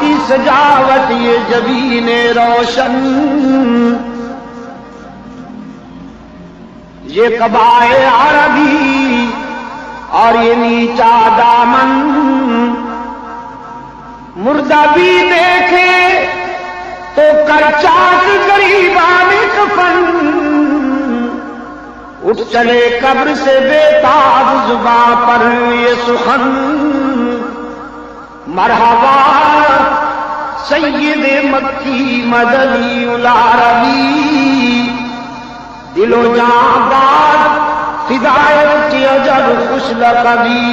کی سجاوٹ یہ جبین روشن، یہ قبائے عربی اور یہ نیچا دامن، مردہ بھی دیکھے تو کر چاک غریبان کفن، اٹھ چلے قبر سے بےتاب زباں پر یہ سخن، مرحبا سید مکی مدنی العربی، دل و جاں باد ہدایت کی اجر خوش لقبی۔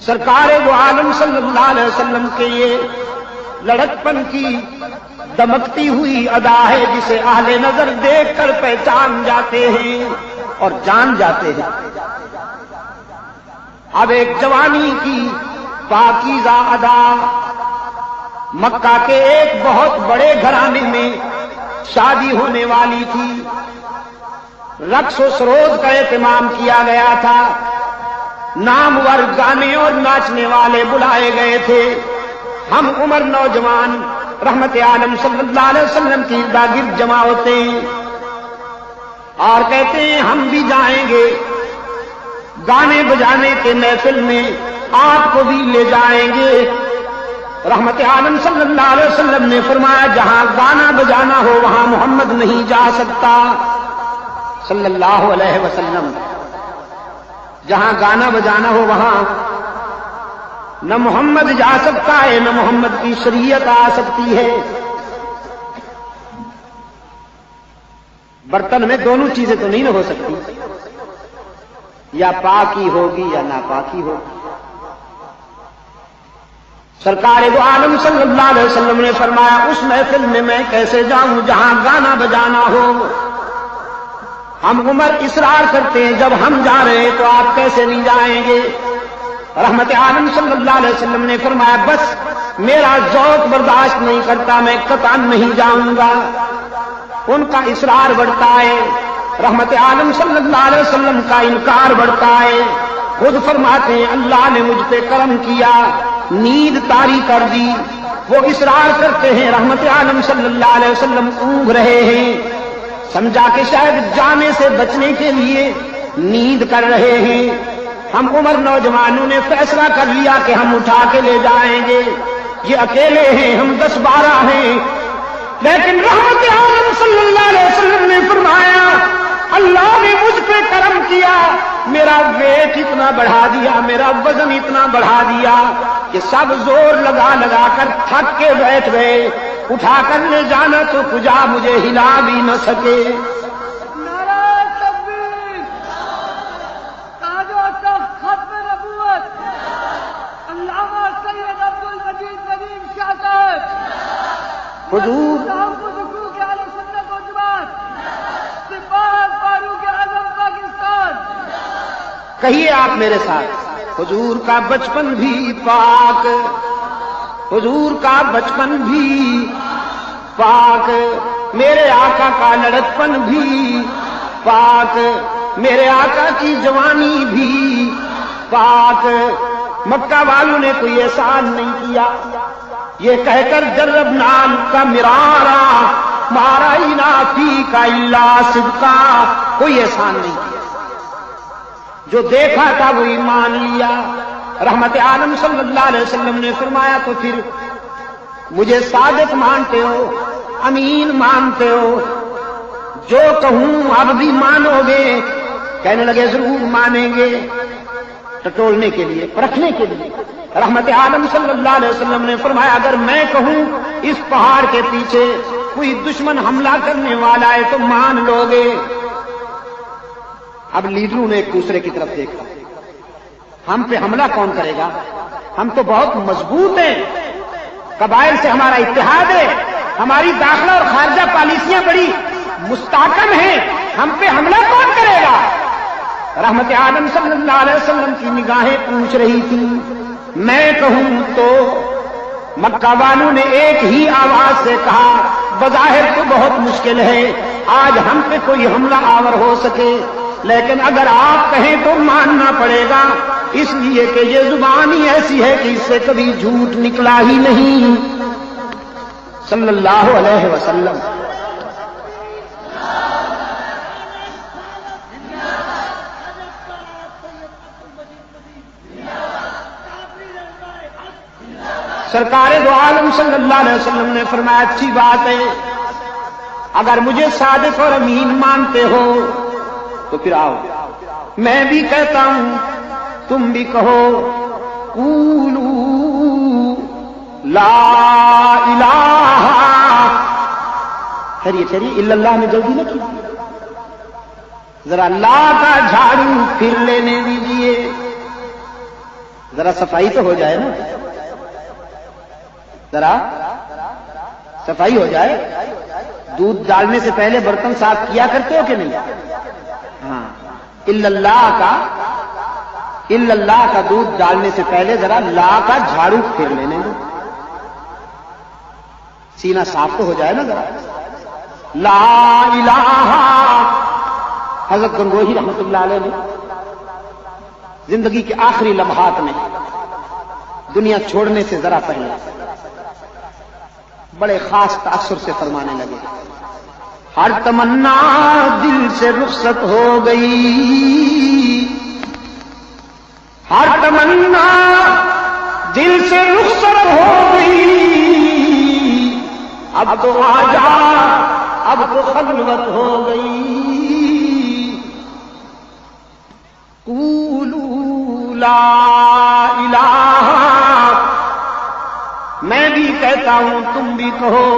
سرکار دو عالم صلی اللہ علیہ وسلم کے یہ لڑکپن کی دمکتی ہوئی ادا ہے جسے اہل نظر دیکھ کر پہچان جاتے ہیں اور جان جاتے ہیں۔ اب ایک جوانی کی پاکیزہ ادا، مکہ کے ایک بہت بڑے گھرانے میں شادی ہونے والی تھی، رقص و سرود کا اہتمام کیا گیا تھا، نامور گانے اور ناچنے والے بلائے گئے تھے۔ ہم عمر نوجوان رحمت عالم صلی اللہ علیہ وسلم کی گرد جمع ہوتے ہیں اور کہتے ہیں ہم بھی جائیں گے گانے بجانے کے محفل میں، آپ کو بھی لے جائیں گے۔ رحمت عالم صلی اللہ علیہ وسلم نے فرمایا جہاں گانا بجانا ہو وہاں محمد نہیں جا سکتا صلی اللہ علیہ وسلم، جہاں گانا بجانا ہو وہاں نہ محمد جا سکتا ہے نہ محمد کی شریعت آ سکتی ہے۔ برتن میں دونوں چیزیں تو نہیں نہ ہو سکتی، یا پاکی ہوگی یا ناپاکی ہوگی۔ سرکار دو عالم صلی اللہ علیہ وسلم نے فرمایا اس محفل میں کیسے جاؤں جہاں گانا بجانا ہو؟ ہم عمر اصرار کرتے ہیں جب ہم جا رہے ہیں تو آپ کیسے نہیں جائیں گے؟ رحمت عالم صلی اللہ علیہ وسلم نے فرمایا بس میرا ذوق برداشت نہیں کرتا، میں قطعاً نہیں جاؤں گا۔ ان کا اصرار بڑھتا ہے، رحمت عالم صلی اللہ علیہ وسلم کا انکار بڑھتا ہے۔ خود فرماتے ہیں اللہ نے مجھ پہ کرم کیا، نیند طاری کر دی۔ وہ اصرار کرتے ہیں، رحمت عالم صلی اللہ علیہ وسلم اونگ رہے ہیں، سمجھا کہ شاید جانے سے بچنے کے لیے نیند کر رہے ہیں۔ ہم عمر نوجوانوں نے فیصلہ کر لیا کہ ہم اٹھا کے لے جائیں گے، یہ اکیلے ہیں، ہم 10-12 ہیں، لیکن رحمت عالم صلی اللہ علیہ وسلم نے فرمایا اللہ نے مجھ پہ کرم کیا، میرا ویٹ اتنا بڑھا دیا، میرا وزن اتنا بڑھا دیا کہ سب زور لگا لگا کر تھک کے بیٹھ گئے، اٹھا کر لے جانا تو کجا مجھے ہلا بھی نہ سکے۔ حضور کہیے آپ میرے ساتھ، حضور کا بچپن بھی پاک، حضور کا بچپن بھی پاک، میرے آقا کا لڑکپن بھی پاک، میرے آقا کی جوانی بھی پاک۔ مکہ والوں نے کوئی احسان نہیں کیا، یہ کہہ کر جربنا کا مرارا مارائنا فی کا الا صدقا، کوئی احسان نہیں کیا، جو دیکھا تھا وہی مان لیا۔ رحمت عالم صلی اللہ علیہ وسلم نے فرمایا تو پھر مجھے صادق مانتے ہو، امین مانتے ہو، جو کہوں اب بھی مانو گے؟ کہنے لگے ضرور مانیں گے، ٹٹولنے کے لیے، پرکھنے کے لیے۔ رحمت عالم صلی اللہ علیہ وسلم نے فرمایا اگر میں کہوں اس پہاڑ کے پیچھے کوئی دشمن حملہ کرنے والا ہے تو مان لو گے؟ اب لیڈروں نے ایک دوسرے کی طرف دیکھا، ہم پہ حملہ کون کرے گا؟ ہم تو بہت مضبوط ہیں، قبائل سے ہمارا اتحاد ہے، ہماری داخلہ اور خارجہ پالیسیاں بڑی مستحکم ہیں، ہم پہ حملہ کون کرے گا؟ رحمت عالم صلی اللہ علیہ وسلم کی نگاہیں پوچھ رہی تھی میں کہوں تو؟ مکہ والوں نے ایک ہی آواز سے کہا بظاہر تو بہت مشکل ہے آج ہم پہ کوئی حملہ آور ہو سکے، لیکن اگر آپ کہیں تو ماننا پڑے گا، اس لیے کہ یہ زبان ہی ایسی ہے کہ اس سے کبھی جھوٹ نکلا ہی نہیں صلی اللہ علیہ وسلم۔ سرکار دو عالم صلی اللہ علیہ وسلم نے فرمایا اچھی بات ہے، اگر مجھے صادق اور امین مانتے ہو تو پھر آؤ، میں بھی کہتا ہوں تم بھی کہو، قولوا لا الہ، ٹھہریے الا اللہ میں جلدی نہ کی، ذرا لا کا جھاڑو پھر لینے دیجیے، ذرا صفائی تو ہو جائے نا، ذرا صفائی ہو جائے۔ دودھ ڈالنے سے پہلے برتن صاف کیا کرتے ہو کہ نہیں؟ ہاں، الا اللہ کا دودھ ڈالنے سے پہلے ذرا لا کا جھاڑو پھر لینے دو، سینہ صاف تو ہو جائے نا ذرا۔ لا الہ، حضرت گنگوہی رحمت اللہ علیہ نے زندگی کے آخری لمحات میں دنیا چھوڑنے سے ذرا پہلے بڑے خاص تاثر سے فرمانے لگے، ہر تمنا دل سے رخصت ہو گئی، ہر تمنا دل سے رخصت ہو گئی، اب تو آجا اب تو خلوت ہو گئی، قولوا لا الہ، میں بھی کہتا ہوں تم بھی کہو،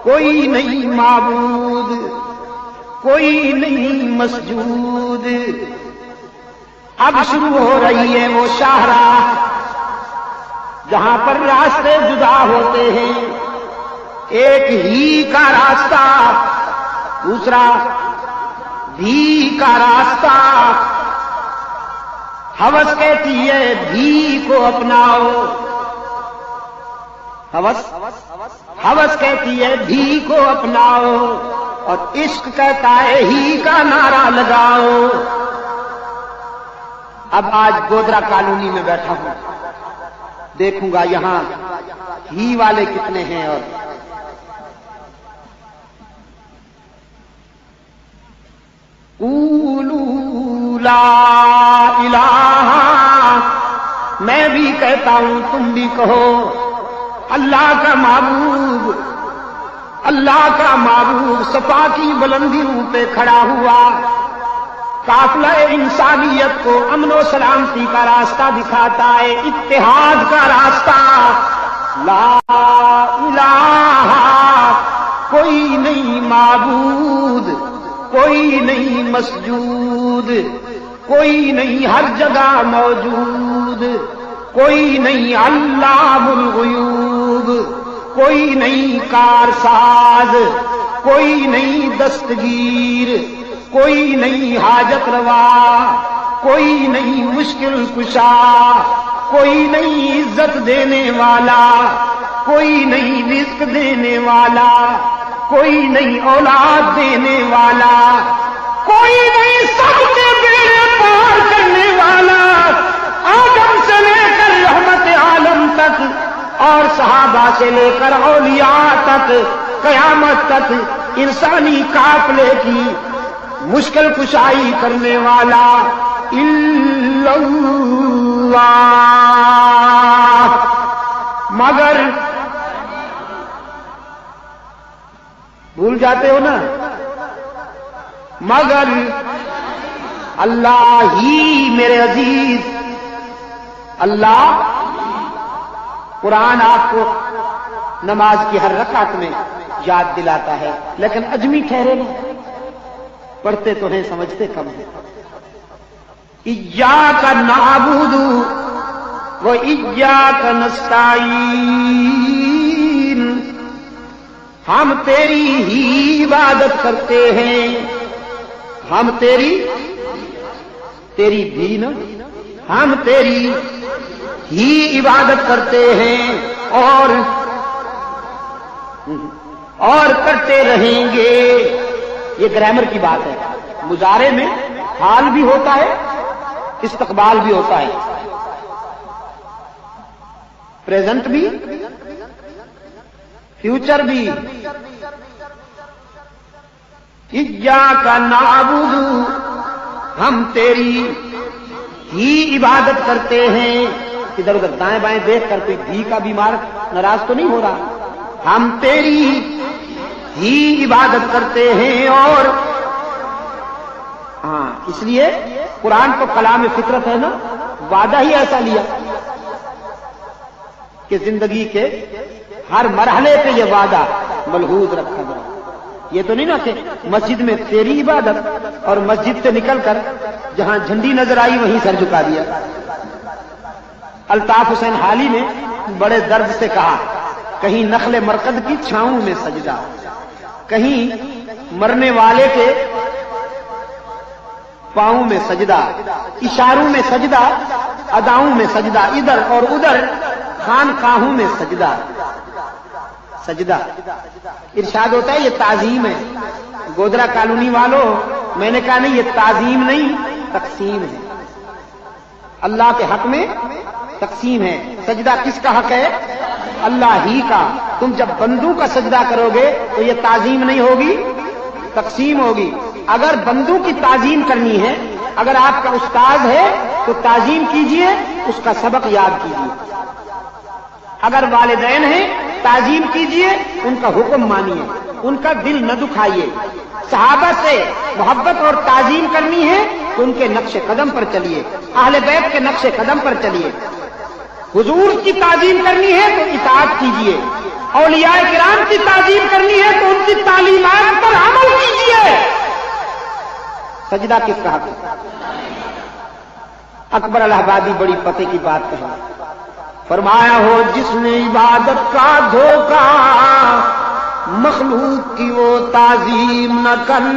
کوئی نہیں معبود، کوئی نہیں مسجود۔ اب شروع ہو رہی ہے وہ شاہراہ جہاں پر راستے جدا ہوتے ہیں، ایک ہی کا راستہ، دوسرا بھی کا راستہ۔ ہوس کہتی ہے بھی کو اپناؤ، ہوس کہتی ہے بھی کو اپناؤ، اور عشق کہتا ہے ہی کا نعرہ لگاؤ۔ اب آج گودرا کالونی میں بیٹھا ہوں، دیکھوں گا یہاں ہی والے کتنے ہیں، اور قولوا لا الہ، میں بھی کہتا ہوں تم بھی کہو، اللہ کا معبود، اللہ کا معبود صفا کی بلندیوں پہ کھڑا ہوا، قافلہ انسانیت کو امن و سلامتی کا راستہ دکھاتا ہے، اتحاد کا راستہ۔ لا الہ، کوئی نہیں معبود، کوئی نہیں مسجود، کوئی نہیں ہر جگہ موجود، کوئی نہیں علام الغیوب، کوئی نہیں کارساز، کوئی نہیں دستگیر، کوئی نہیں حاجت روا، کوئی نہیں مشکل کشا، کوئی نہیں عزت دینے والا، کوئی نہیں رزق دینے والا، کوئی نہیں اولاد دینے والا، کوئی نہیں سب کے بیڑے پار کرنے والا، آدم سے لے کر رحمت عالم تک اور صحابہ سے لے کر اولیاء تک قیامت تک انسانی قافلے کی مشکل کشائی کرنے والا الا اللہ۔ مگر بھول جاتے ہو نا، مگر اللہ ہی میرے عزیز، اللہ قرآن آپ کو نماز کی ہر رکعت میں یاد دلاتا ہے، لیکن اجمی ٹھہرے نہیں، پڑھتے تو ہیں سمجھتے کم ہیں۔ ایاک نعبد و ایاک نستعین، ہم تیری ہی عبادت کرتے ہیں، ہم تیری بھی نا، ہم تیری ہی عبادت کرتے ہیں اور کرتے رہیں گے۔ یہ گرامر کی بات ہے، مضارع میں حال بھی ہوتا ہے، استقبال بھی ہوتا ہے، پریزنٹ بھی، فیوچر بھی۔ ایاک نعبد، ہم تیری ہی عبادت کرتے ہیں۔ ادھر ادھر دائیں بائیں دیکھ کر کوئی بھی کا بیمار ناراض تو نہیں ہو رہا؟ ہم تیری ہی عبادت کرتے ہیں۔ اور ہاں، اس لیے قرآن تو کلام فطرت ہے نا، وعدہ ہی ایسا لیا کہ زندگی کے ہر مرحلے پہ یہ وعدہ ملحوظ رکھا گیا۔ یہ تو نہیں نا کہ مسجد میں تیری عبادت اور مسجد سے نکل کر جہاں جھنڈی نظر آئی وہیں سر جھکا دیا۔ الطاف حسین حالی نے بڑے درد سے کہا، کہیں نخل مرقد کی چھاؤں میں سجدہ، کہیں مرنے والے کے پاؤں میں سجدہ، اشاروں میں سجدہ، اداؤں میں سجدہ، ادھر اور ادھر خانقاہوں میں سجدہ۔ سجدہ ارشاد ہوتا ہے یہ تعظیم ہے۔ گودرا کالونی والوں، میں نے کہا نہیں، یہ تعظیم نہیں، تقسیم ہے۔ اللہ کے حق میں تقسیم ہے۔ سجدہ کس کا حق ہے؟ اللہ ہی کا۔ تم جب بندوں کا سجدہ کرو گے تو یہ تعظیم نہیں ہوگی، تقسیم ہوگی۔ اگر بندوں کی تعظیم کرنی ہے، اگر آپ کا استاد ہے تو تعظیم کیجئے، اس کا سبق یاد کیجئے۔ اگر والدین ہیں تعظیم کیجئے، ان کا حکم مانیے، ان کا دل نہ دکھائیے۔ صحابہ سے محبت اور تعظیم کرنی ہے تو ان کے نقش قدم پر چلیے، اہل بیت کے نقش قدم پر چلیے۔ حضور کی تعظیم کرنی ہے تو اطاعت کیجئے، اولیاء کرام کی تعظیم کرنی ہے تو ان کی تعلیمات پر عمل کیجئے۔ سجدہ کس کا حق ہے؟ اکبر الہ آبادی بڑی پتے کی بات کہا، فرمایا ہو جس نے عبادت کا دھوکہ مخلوق کی وہ تعظیم نہ کر،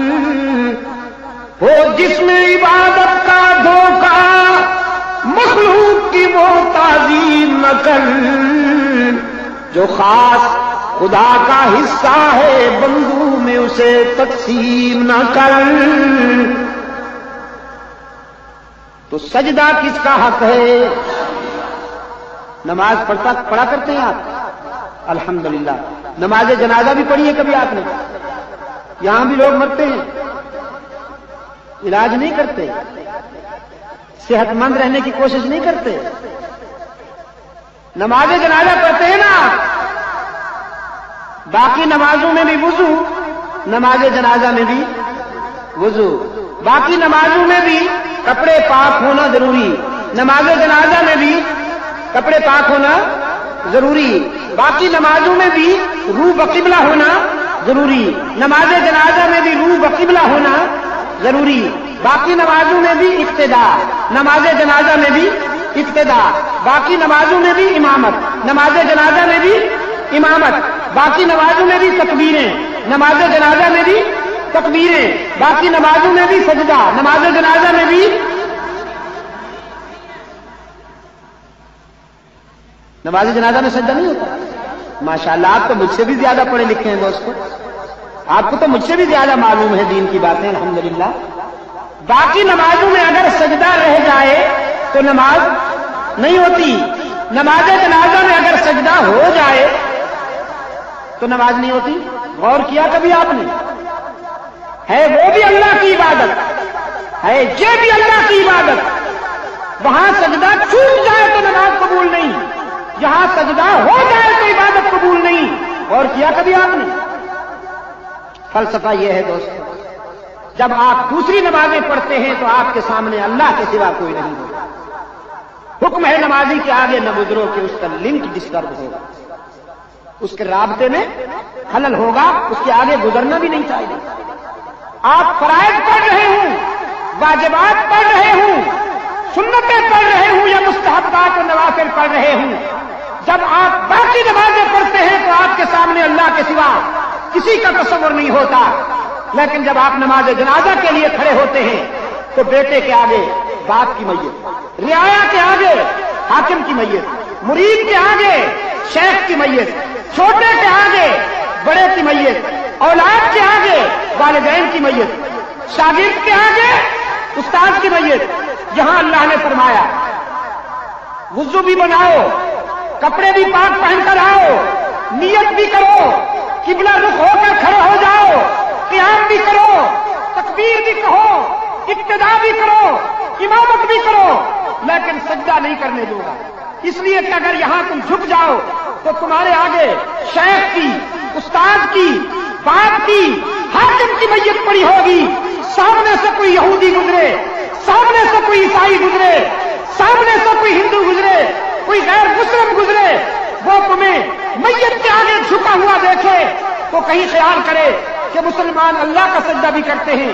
ہو جس نے عبادت کا دھوکہ مخلوق کی وہ تعظیم نہ کر، جو خاص خدا کا حصہ ہے بندوں میں اسے تقسیم نہ کر۔ تو سجدہ کس کا حق ہے؟ نماز پڑھا کرتے ہیں آپ؟ الحمدللہ۔ نماز جنازہ بھی پڑھی ہے کبھی آپ نے؟ یہاں بھی لوگ مرتے ہیں، علاج نہیں کرتے، صحت مند رہنے کی کوشش نہیں کرتے۔ نماز جنازہ پڑھتے ہیں نا، باقی نمازوں میں بھی وضو، نماز جنازہ میں بھی وضو، باقی نمازوں میں بھی کپڑے پاک ہونا ضروری، نماز جنازہ میں بھی کپڑے پاک ہونا ضروری، باقی نمازوں میں بھی روح بقبلہ ہونا ضروری، نماز جنازہ میں بھی روح بقبلہ ہونا ضروری، باقی نمازوں میں بھی اقتدا، نماز جنازہ میں بھی اقتدا، باقی نمازوں میں بھی امامت، نماز جنازہ میں بھی امامت، باقی نمازوں میں بھی تکبیریں، نماز جنازہ میں بھی تکبیریں، باقی نمازوں میں بھی سجدہ، نماز جنازہ میں بھی نماز جنازہ میں سجدہ نہیں ہوتا۔ ماشاءاللہ، آپ تو مجھ سے بھی زیادہ پڑھے لکھے ہیں دوستو، آپ کو تو مجھ سے بھی زیادہ معلوم ہے دین کی باتیں، الحمدللہ۔ باقی نمازوں میں اگر سجدہ رہ جائے تو نماز نہیں ہوتی، نماز جنازہ میں اگر سجدہ ہو جائے تو نماز نہیں ہوتی۔ غور کیا کبھی آپ نے؟ ہے وہ بھی اللہ کی عبادت ہے، یہ بھی اللہ کی عبادت، وہاں سجدہ چھوٹ جائے تو نماز قبول نہیں، یہاں سجدہ ہو جائے تو عبادت قبول نہیں۔ غور کیا کبھی آپ نے؟ فلسفہ یہ ہے دوستو، جب آپ دوسری نمازیں پڑھتے ہیں تو آپ کے سامنے اللہ کے سوا کوئی نہیں ہوگا۔ حکم ہے نمازی کے آگے نہ گزرو کہ اس کا لنک ڈسٹرب ہوگا، اس کے رابطے میں خلل ہوگا، اس کے آگے گزرنا بھی نہیں چاہیے۔ آپ فرائض پڑھ رہے ہوں، واجبات پڑھ رہے ہوں، سنتیں پڑھ رہے ہوں یا مستحبات و نوافل پڑھ رہے ہوں، جب آپ باقی نمازیں پڑھتے ہیں تو آپ کے سامنے اللہ کے سوا کسی کا تصور نہیں ہوتا، لیکن جب آپ نماز جنازہ کے لیے کھڑے ہوتے ہیں تو بیٹے کے آگے باپ کی میت، رعایا کے آگے حاکم کی میت، مرید کے آگے شیخ کی میت، چھوٹے کے آگے بڑے کی میت، اولاد کے آگے والدین کی میت، شاگرد کے آگے استاد کی میت۔ یہاں اللہ نے فرمایا وضو بھی بناؤ، کپڑے بھی پاک پہن کر آؤ، نیت بھی کرو، قبلہ رخ ہو کر کھڑے ہو جاؤ، قیام بھی کرو، تکبیر بھی کہو، ابتدا بھی کرو، امامت بھی کرو، لیکن سجدہ نہیں کرنے دوں گا، اس لیے کہ اگر یہاں تم جھک جاؤ تو تمہارے آگے شیخ کی، استاد کی، باپ کی، حاکم کی میت پڑی ہوگی، سامنے سے کوئی یہودی گزرے، سامنے سے کوئی عیسائی گزرے، سامنے سے کوئی ہندو گزرے، کوئی غیر مسلم گزرے، وہ تمہیں میت کے آگے جھکا ہوا دیکھے تو کہیں خیال کرے کہ مسلمان اللہ کا سجدہ بھی کرتے ہیں،